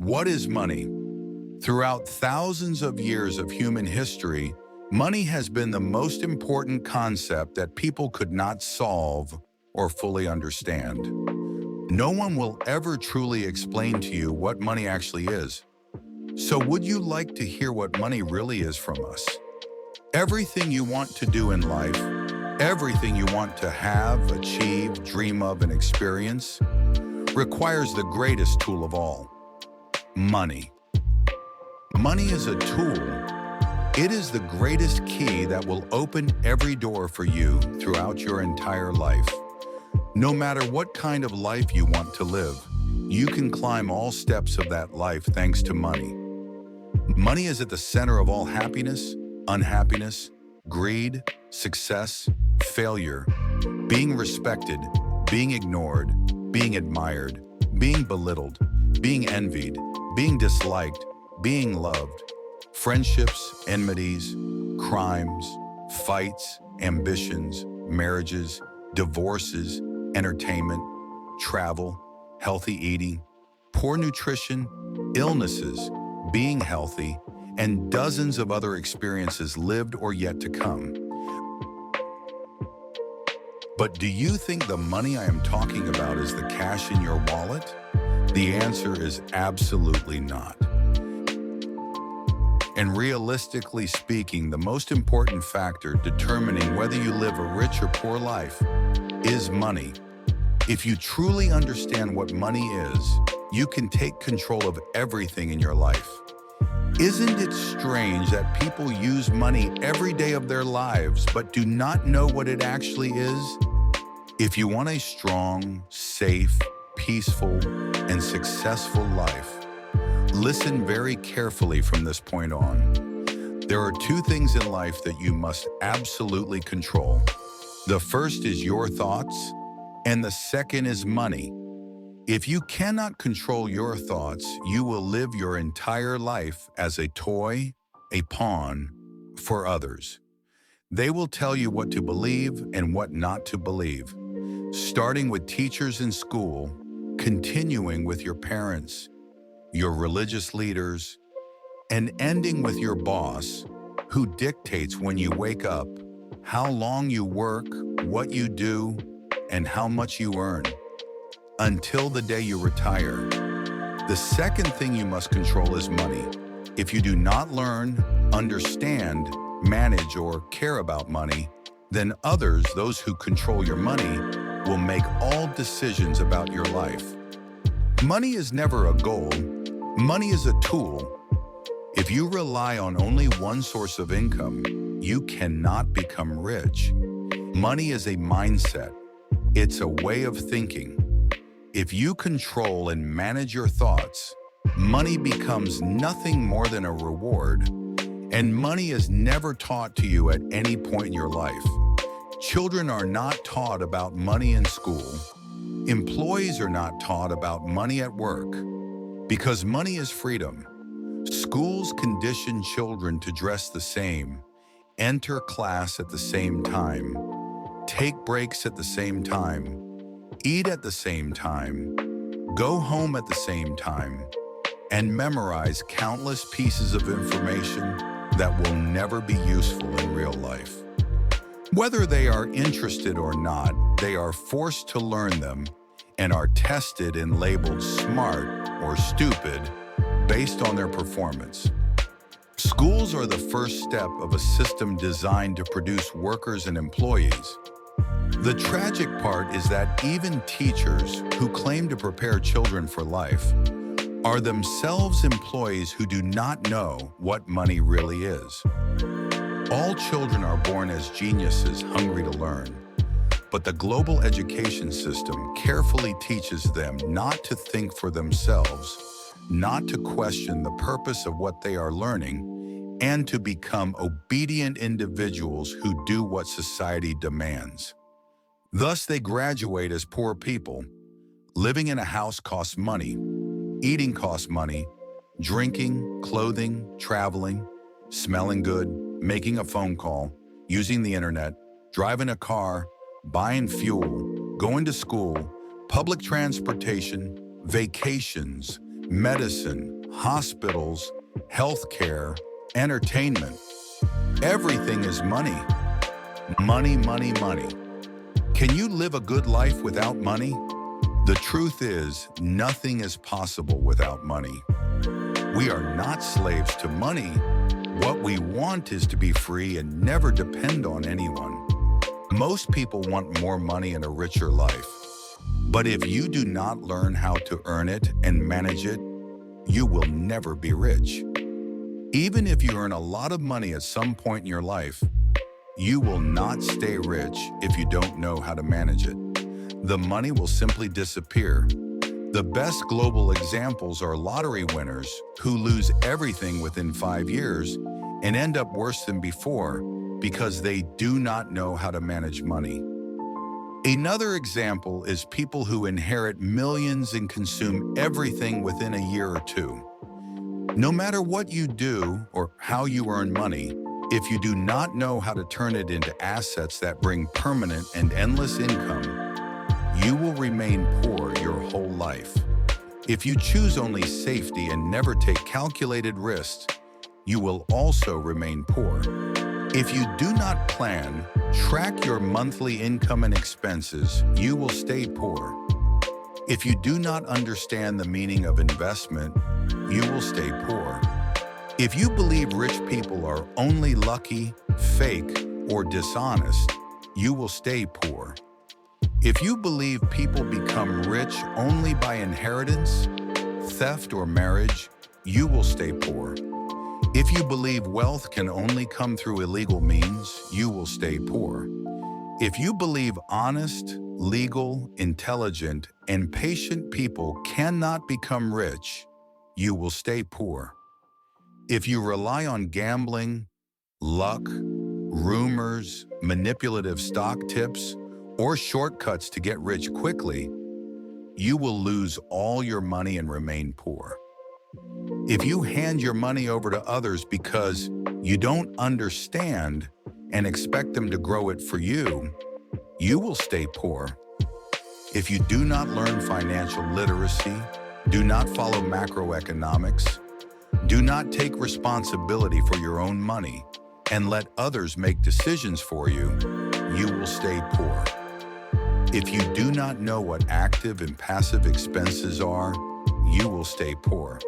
What is money? Throughout thousands of years of human history, money has been the most important concept that people could not solve or fully understand. No one will ever truly explain to you what money actually is. So would you like to hear what money really is from us? Everything you want to do in life, everything you want to have, achieve, dream of, and experience, requires the greatest tool of all: money. Money is a tool. It is the greatest key that will open every door for you throughout your entire life. No matter what kind of life you want to live, you can climb all steps of that life thanks to money. Money is at the center of all happiness, unhappiness, greed, success, failure, being respected, being ignored, being admired, being belittled, being envied, being disliked, being loved, friendships, enmities, crimes, fights, ambitions, marriages, divorces, entertainment, travel, healthy eating, poor nutrition, illnesses, being healthy, and dozens of other experiences lived or yet to come. But do you think the money I am talking about is the cash in your wallet? The answer is absolutely not. And realistically speaking, the most important factor determining whether you live a rich or poor life is money. If you truly understand what money is, you can take control of everything in your life. Isn't it strange that people use money every day of their lives but do not know what it actually is? If you want a strong, safe, peaceful, and successful life, listen very carefully from this point on. There are two things in life that you must absolutely control. The first is your thoughts, and the second is money. If you cannot control your thoughts, you will live your entire life as a toy, a pawn, for others. They will tell you what to believe and what not to believe, starting with teachers in school, continuing with your parents, your religious leaders, and ending with your boss, who dictates when you wake up, how long you work, what you do, and how much you earn, until the day you retire. The second thing you must control is money. If you do not learn, understand, manage, or care about money, then others, those who control your money, will make all decisions about your life. Money is never a goal. Money is a tool. If you rely on only one source of income, you cannot become rich. Money is a mindset. It's a way of thinking. If you control and manage your thoughts, money becomes nothing more than a reward, and money is never taught to you at any point in your life. Children are not taught about money in school. Employees are not taught about money at work, because money is freedom. Schools condition children to dress the same, enter class at the same time, take breaks at the same time, eat at the same time, go home at the same time, and memorize countless pieces of information that will never be useful in real life. Whether they are interested or not, they are forced to learn them and are tested and labeled smart or stupid based on their performance. Schools are the first step of a system designed to produce workers and employees. The tragic part is that even teachers who claim to prepare children for life are themselves employees who do not know what money really is. All children are born as geniuses hungry to learn, but the global education system carefully teaches them not to think for themselves, not to question the purpose of what they are learning, and to become obedient individuals who do what society demands. Thus, they graduate as poor people. Living in a house costs money, eating costs money, drinking, clothing, traveling, smelling good, making a phone call, using the internet, driving a car, buying fuel, going to school, public transportation, vacations, medicine, hospitals, healthcare, entertainment. Everything is money. Money, money, money. Can you live a good life without money? The truth is, nothing is possible without money. We are not slaves to money. What we want is to be free and never depend on anyone. Most people want more money and a richer life. But if you do not learn how to earn it and manage it, you will never be rich. Even if you earn a lot of money at some point in your life, you will not stay rich if you don't know how to manage it. The money will simply disappear. The best global examples are lottery winners who lose everything within 5 years and end up worse than before because they do not know how to manage money. Another example is people who inherit millions and consume everything within a year or two. No matter what you do or how you earn money, if you do not know how to turn it into assets that bring permanent and endless income, you will remain poor your whole life. If you choose only safety and never take calculated risks, you will also remain poor. If you do not plan, track your monthly income and expenses, you will stay poor. If you do not understand the meaning of investment, you will stay poor. If you believe rich people are only lucky, fake, or dishonest, you will stay poor. If you believe people become rich only by inheritance, theft, or marriage, you will stay poor. If you believe wealth can only come through illegal means, you will stay poor. If you believe honest, legal, intelligent, and patient people cannot become rich, you will stay poor. If you rely on gambling, luck, rumors, manipulative stock tips, or shortcuts to get rich quickly, you will lose all your money and remain poor. If you hand your money over to others because you don't understand and expect them to grow it for you, you will stay poor. If you do not learn financial literacy, do not follow macroeconomics, do not take responsibility for your own money, and let others make decisions for you, you will stay poor. If you do not know what active and passive expenses are, you will stay poor.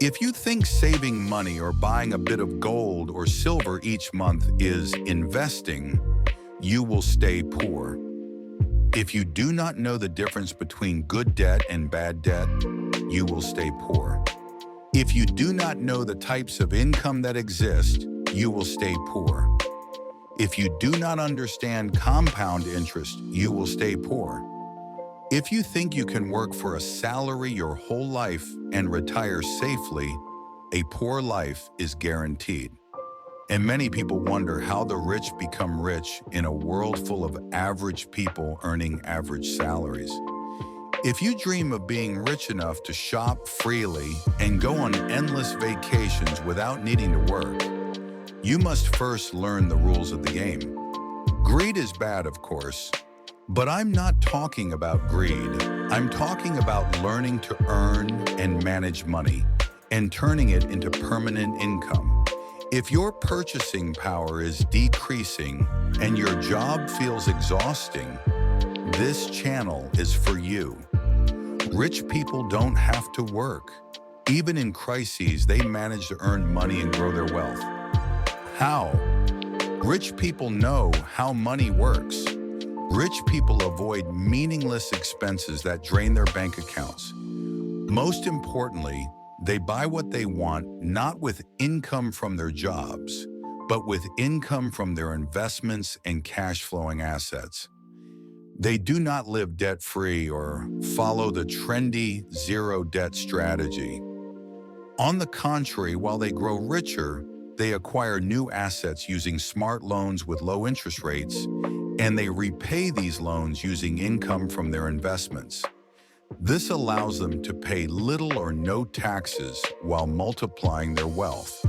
If you think saving money or buying a bit of gold or silver each month is investing, you will stay poor. If you do not know the difference between good debt and bad debt, you will stay poor. If you do not know the types of income that exist, you will stay poor. If you do not understand compound interest, you will stay poor. If you think you can work for a salary your whole life and retire safely, a poor life is guaranteed. And many people wonder how the rich become rich in a world full of average people earning average salaries. If you dream of being rich enough to shop freely and go on endless vacations without needing to work, you must first learn the rules of the game. Greed is bad, of course, but I'm not talking about greed. I'm talking about learning to earn and manage money and turning it into permanent income. If your purchasing power is decreasing and your job feels exhausting, this channel is for you. Rich people don't have to work. Even in crises, they manage to earn money and grow their wealth. How? Rich people know how money works. Rich people avoid meaningless expenses that drain their bank accounts. Most importantly, they buy what they want not with income from their jobs, but with income from their investments and cash-flowing assets. They do not live debt-free or follow the trendy zero-debt strategy. On the contrary, while they grow richer, they acquire new assets using smart loans with low interest rates, and they repay these loans using income from their investments. This allows them to pay little or no taxes while multiplying their wealth.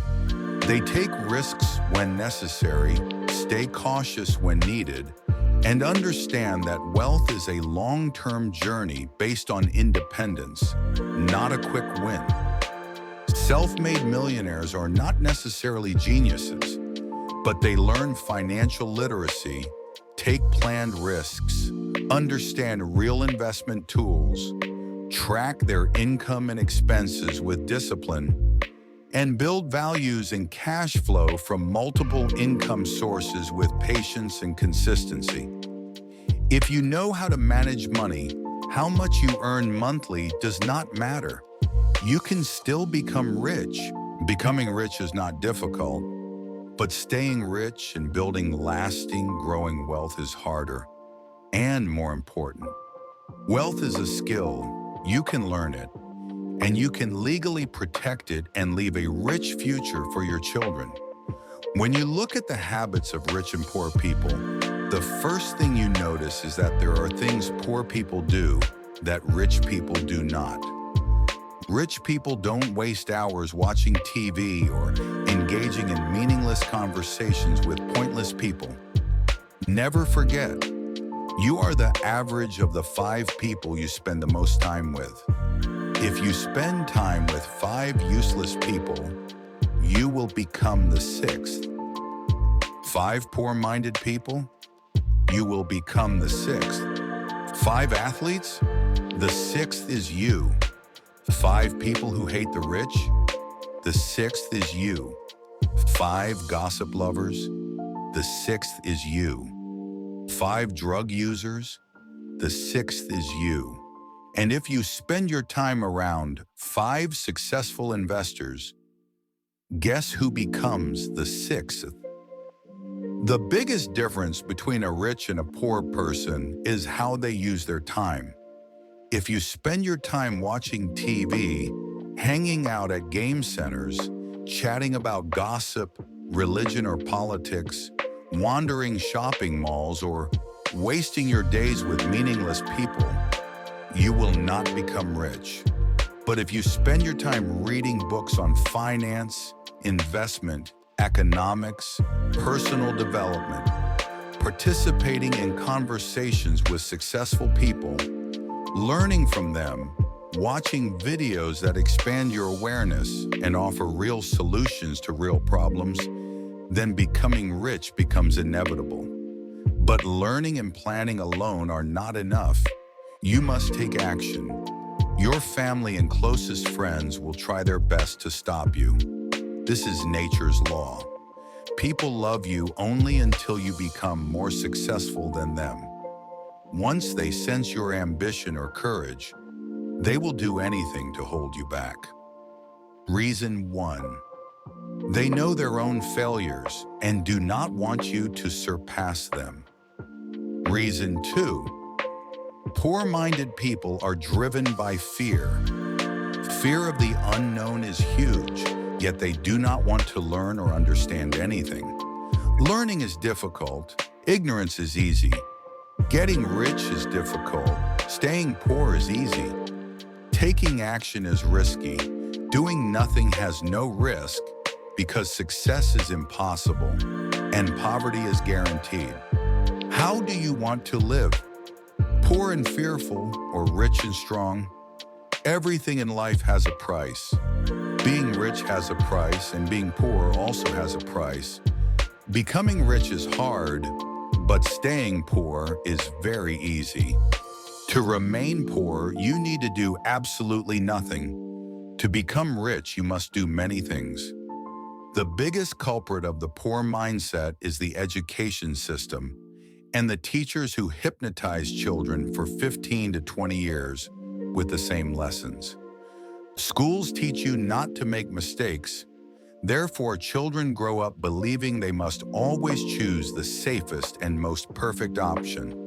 They take risks when necessary, stay cautious when needed, and understand that wealth is a long-term journey based on independence, not a quick win. Self-made millionaires are not necessarily geniuses, but they learn financial literacy, take planned risks, understand real investment tools, track their income and expenses with discipline, and build values and cash flow from multiple income sources with patience and consistency. If you know how to manage money, how much you earn monthly does not matter. You can still become rich. Becoming rich is not difficult, but staying rich and building lasting, growing wealth is harder and more important. Wealth is a skill. You can learn it, and you can legally protect it and leave a rich future for your children. When you look at the habits of rich and poor people, the first thing you notice is that there are things poor people do that rich people do not. Rich people don't waste hours watching TV or engaging in meaningless conversations with pointless people. Never forget, you are the average of the 5 people you spend the most time with. If you spend time with 5 useless people, you will become the 6th. 5 poor-minded people, you will become the 6th. 5 athletes, the 6th is you. 5 people who hate the rich, the 6th is you. 5 gossip lovers, the 6th is you. 5 drug users, the 6th is you. And if you spend your time around 5 successful investors, guess who becomes the 6th? The biggest difference between a rich and a poor person is how they use their time. If you spend your time watching TV, hanging out at game centers, chatting about gossip, religion or politics, wandering shopping malls, or wasting your days with meaningless people, you will not become rich. But if you spend your time reading books on finance, investment, economics, personal development, participating in conversations with successful people, learning from them, watching videos that expand your awareness and offer real solutions to real problems, then becoming rich becomes inevitable. But learning and planning alone are not enough. You must take action. Your family and closest friends will try their best to stop you. This is nature's law. People love you only until you become more successful than them. Once they sense your ambition or courage, they will do anything to hold you back. Reason 1. They know their own failures and do not want you to surpass them. Reason 2. Poor-minded people are driven by fear. Fear of the unknown is huge, yet they do not want to learn or understand anything. Learning is difficult. Ignorance is easy. Getting rich is difficult. Staying poor is easy. Taking action is risky. Doing nothing has no risk because success is impossible and poverty is guaranteed. How do you want to live? Poor and fearful or rich and strong? Everything in life has a price. Being rich has a price and being poor also has a price. Becoming rich is hard, but staying poor is very easy. To remain poor, you need to do absolutely nothing. To become rich, you must do many things. The biggest culprit of the poor mindset is the education system and the teachers who hypnotize children for 15 to 20 years with the same lessons. Schools teach you not to make mistakes. Therefore, children grow up believing they must always choose the safest and most perfect option.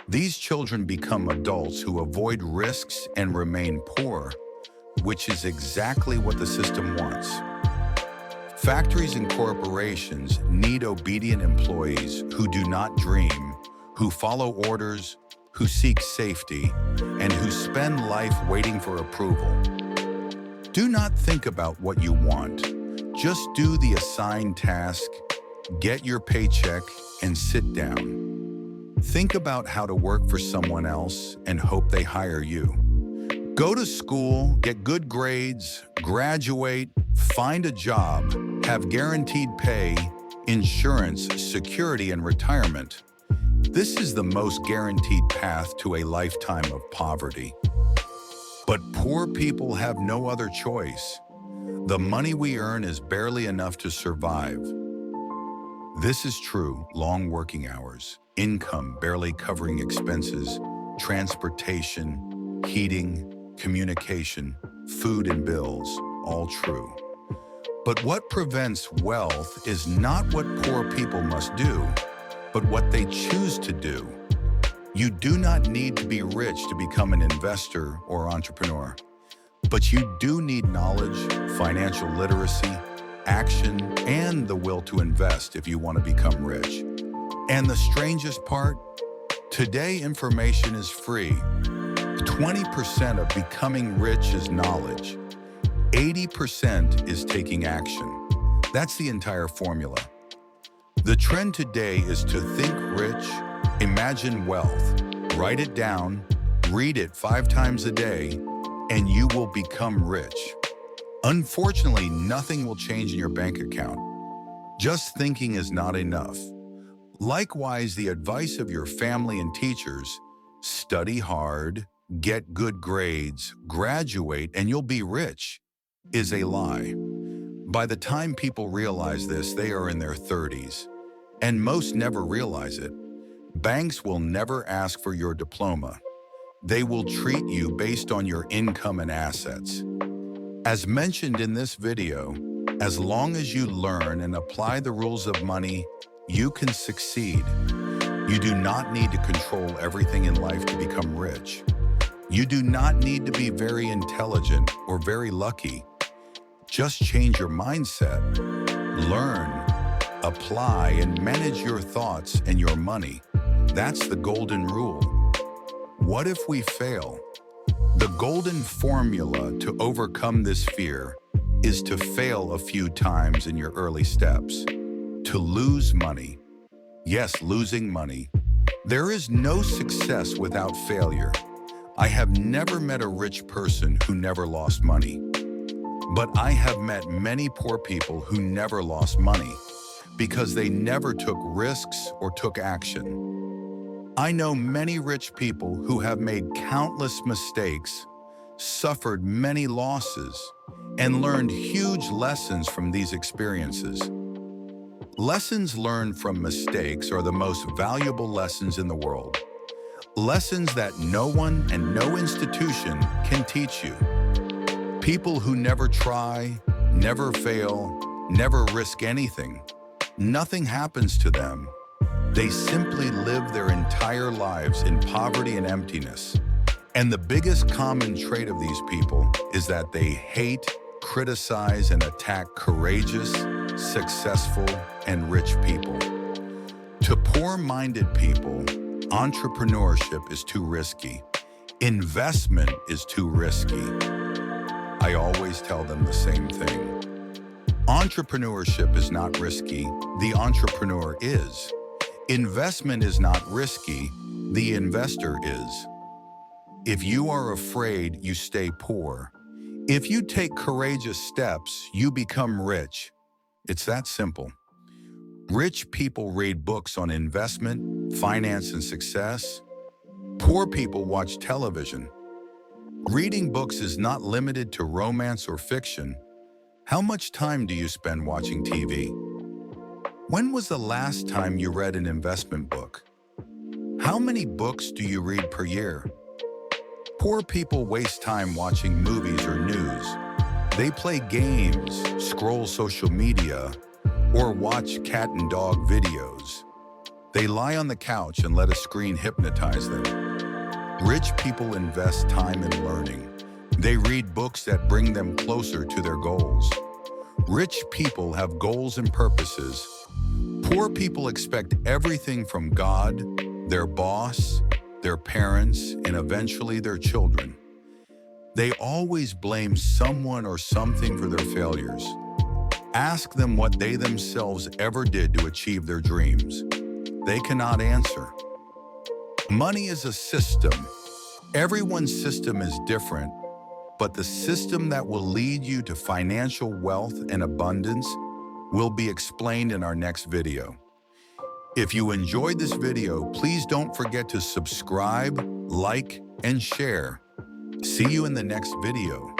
These children become adults who avoid risks and remain poor, which is exactly what the system wants. Factories and corporations need obedient employees who do not dream, who follow orders, who seek safety, and who spend life waiting for approval. Do not think about what you want. Just do the assigned task, get your paycheck, and sit down. Think about how to work for someone else and hope they hire you. Go to school, get good grades, graduate, find a job, have guaranteed pay, insurance, security, and retirement. This is the most guaranteed path to a lifetime of poverty. But poor people have no other choice. The money we earn is barely enough to survive. This is true: long working hours, income barely covering expenses, transportation, heating, communication, food and bills, all true. But what prevents wealth is not what poor people must do, but what they choose to do. You do not need to be rich to become an investor or entrepreneur, but you do need knowledge, financial literacy, action, and the will to invest if you want to become rich. And the strangest part, today information is free. 20% of becoming rich is knowledge. 80% is taking action. That's the entire formula. The trend today is to think rich, imagine wealth, write it down, read it 5 times a day, and you will become rich. Unfortunately, nothing will change in your bank account. Just thinking is not enough. Likewise, the advice of your family and teachers, study hard, get good grades, graduate, and you'll be rich, is a lie. By the time people realize this, they are in their 30s, and most never realize it. Banks will never ask for your diploma. They will treat you based on your income and assets. As mentioned in this video, as long as you learn and apply the rules of money, you can succeed. You do not need to control everything in life to become rich. You do not need to be very intelligent or very lucky. Just change your mindset, learn, apply, and manage your thoughts and your money. That's the golden rule. What if we fail? The golden formula to overcome this fear is to fail a few times in your early steps. To lose money. Yes, losing money. There is no success without failure. I have never met a rich person who never lost money. But I have met many poor people who never lost money because they never took risks or took action. I know many rich people who have made countless mistakes, suffered many losses, and learned huge lessons from these experiences. Lessons learned from mistakes are the most valuable lessons in the world. Lessons that no one and no institution can teach you. People who never try, never fail, never risk anything. Nothing happens to them. They simply live their entire lives in poverty and emptiness. And the biggest common trait of these people is that they hate, criticize, and attack courageous, successful, and rich people. To poor-minded people, entrepreneurship is too risky. Investment is too risky. I always tell them the same thing. Entrepreneurship is not risky, the entrepreneur is. Investment is not risky, the investor is. If you are afraid, you stay poor. If you take courageous steps, you become rich. It's that simple. Rich people read books on investment, finance, and success. Poor people watch television. Reading books is not limited to romance or fiction. How much time do you spend watching TV? When was the last time you read an investment book? How many books do you read per year? Poor people waste time watching movies or news. They play games, scroll social media, or watch cat and dog videos. They lie on the couch and let a screen hypnotize them. Rich people invest time in learning. They read books that bring them closer to their goals. Rich people have goals and purposes. Poor people expect everything from God, their boss, their parents, and eventually their children. They always blame someone or something for their failures. Ask them what they themselves ever did to achieve their dreams. They cannot answer. Money is a system. Everyone's system is different, but the system that will lead you to financial wealth and abundance will be explained in our next video. If you enjoyed this video, please don't forget to subscribe, like, and share. See you in the next video.